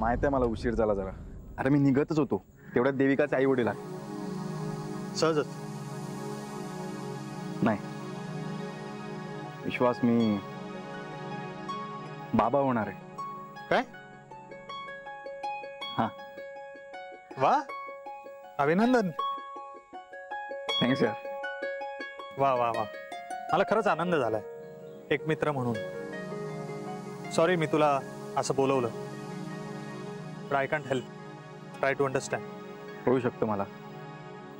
माहिती आहे मला उशीर झाला जरा. अरे मी निघतच होतो तेवढ्यात देविकाचे आई वडील आले. सहजच. नाही विश्वास, मी बाबा होणार आहे. काय? हा. वा, अभिनंदन. थँक्स यार. वा वा वा, मला खरंच आनंद झालाय एक मित्र म्हणून. सॉरी मी तुला असं बोलवलं, but I can't help. Try to understand. होऊ शकतं मला,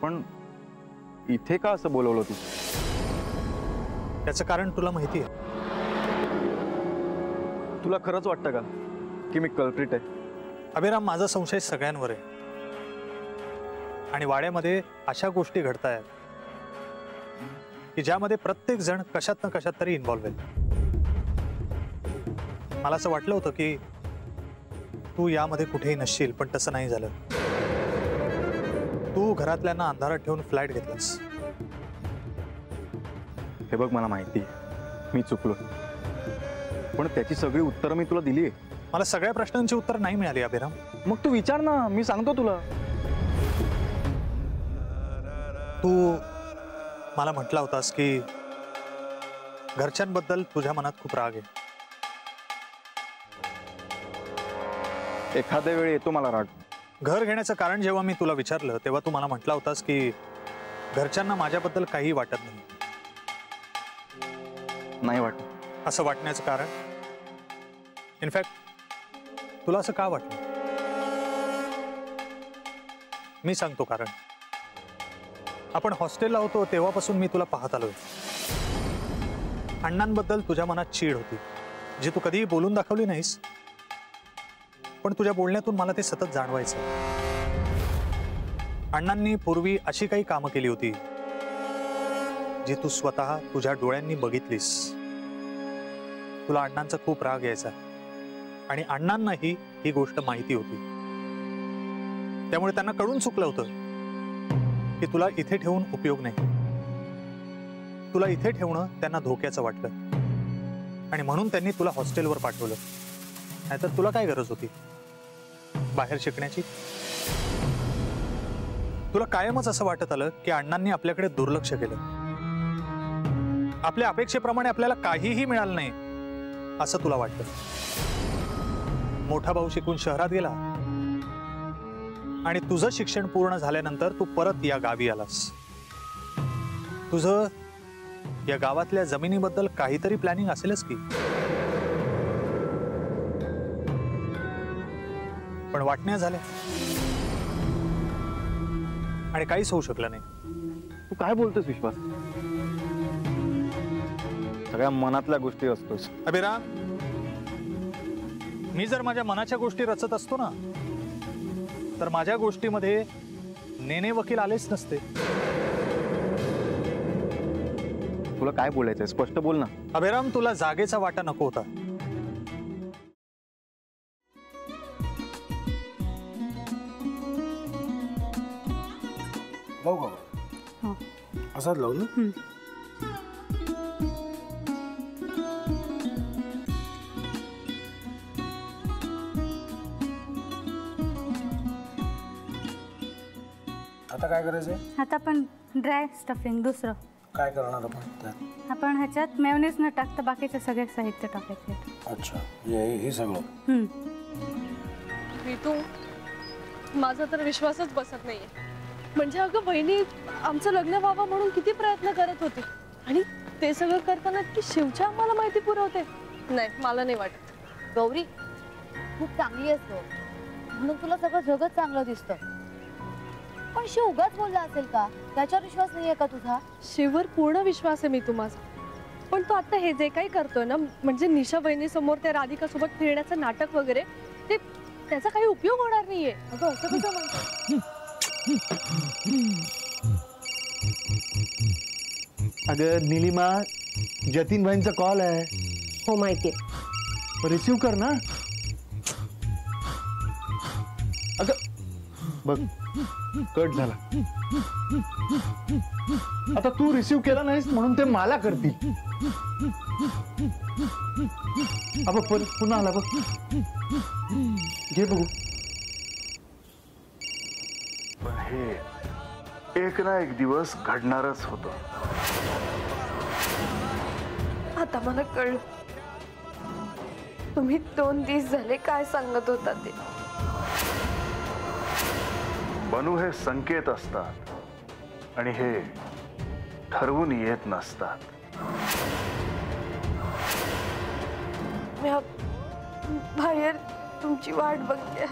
पण इथे का असं बोलवलं तू? त्याचं कारण तुला माहिती आहे. तुला खरंच वाटतं का की मी कल्प्रिट आहे? अभिराम, माझा संशय सगळ्यांवर आहे आणि वाड्यामध्ये अशा गोष्टी घडतायत की ज्यामध्ये प्रत्येक जण कशात ना कशात तरी इन्व्हॉल्व आहे. मला असं वाटलं होतं की तू यामध्ये कुठेही नसशील, पण तसं नाही झालं. तू घरातल्यांना अंधारात ठेवून फ्लॅट घेतलास. हे बघ, मला माहिती आहे मी चुकलो, पण त्याची सगळी उत्तरं मी तुला दिली आहे. मला सगळ्या प्रश्नांची उत्तर नाही मिळाली अभिराम. मग तू विचार ना, मी सांगतो तुला. तू मला म्हटला होतास की घरच्यांबद्दल तुझ्या मनात खूप राग आहे. एखाद्या वेळी येतो मला राग. घर घेण्याचं कारण जेव्हा मी तुला विचारलं तेव्हा तू मला म्हटला होतास की घरच्यांना माझ्याबद्दल काही वाटत नाही वाटत. असं वाटण्याचं कारण, इनफॅक्ट तुला असं का वाटलं? मी सांगतो कारण. आपण हॉस्टेलला होतो तेव्हापासून मी तुला पाहत आलोय. अण्णांबद्दल तुझ्या मनात चीड होती, जी तू कधीही बोलून दाखवली नाहीस, पण तुझ्या बोलण्यातून मला ते सतत जाणवायचं. अण्णांनी पूर्वी अशी काही कामं केली होती जी तू स्वतः तुझ्या डोळ्यांनी बघितलीस. तुला अण्णांचा खूप राग यायचा आणि अण्णांनाही ही गोष्ट माहिती होती. त्यामुळे त्यांना कळून चुकलं होतं की तुला इथे ठेवून उपयोग नाही. तुला इथे ठेवणं त्यांना धोक्याचं वाटलं आणि म्हणून त्यांनी तुला हॉस्टेलवर पाठवलं. नाहीतर तुला काय गरज होती बाहेर शिकण्याची? तुला कायमच असं वाटत आलं की अण्णांनी आपल्याकडे दुर्लक्ष केलं. आपल्या अपेक्षेप्रमाणे आपल्याला काहीही मिळालं नाही असं तुला वाटतं. मोठा भाऊ शिकून शहरात गेला आणि तुझं शिक्षण पूर्ण झाल्यानंतर तू परत या गावी आलास. तुझं या गावातल्या जमिनीबद्दल काहीतरी प्लॅनिंग असेलच की, पण वाटण्या झाल्या आणि काहीच होऊ शकलं नाही. तू काय बोलतोस विश्वास? सगळ्या मनातल्या गोष्टी असतोस. अभिराम, मी जर माझ्या मनाच्या गोष्टी रचत असतो ना, तर माझ्या गोष्टीमध्ये नेने वकील आलेच नसते. तुला काय बोलायचंय स्पष्ट बोल ना. अभिराम, तुला जागेचा वाटा नको होता. लावू का? असाच लावू ना. आता काय करायचंय? आता आपण ड्राय स्टफिंग दुसरं काय करणार आपण त्यात? आपण ह्याच्यात मेयोनीज न टाकता बाकीचे सगळे साहित्य टाकायचे. अच्छा, हे सगळं. ऋतू, माझा तर विश्वासच बसत नाहीये. म्हणजे अगं बहिणी आमचं लग्न व्हावं म्हणून किती प्रयत्न करत होती आणि ते सगळं करताना की शिवच्या आम्हाला माहिती पुरवते. नाही, मला नाही वाटत. गौरी खूप चांगली असतो म्हणून तुला सगळं जगत चांगलं दिसतं, पण शिव उगाच बोलला असेल का? त्याच्यावर विश्वास नाहीये का तुझा? शिववर पूर्ण विश्वास आहे मी तुम्हाला, पण तो आता हे जे काही करतोय ना, म्हणजे निशा बहिणी समोर त्या राधिका सोबत फिरण्याचं नाटक वगैरे, ते त्याचा काही उपयोग होणार नाहीये. अगं असं कसं म्हणतो? अगं नीलिमा, जतीन भाईंचा कॉल आहे. हो माहितीये. रिसीव कर ना. अगं बघ, कट झाला. आता तू रिसीव केला नाहीस म्हणून ते मला करतील. अब पुन्हा आला बघ. घे बघू. पण हे एक ना एक दिवस घडणारच होतं. आता मला कळलं तुम्ही 2 दिवस झाले काय सांगत होता ते. बनू हे संकेत असतात आणि हे ठरवून येत नसतात. मी बाहेर तुमची वाट बघते.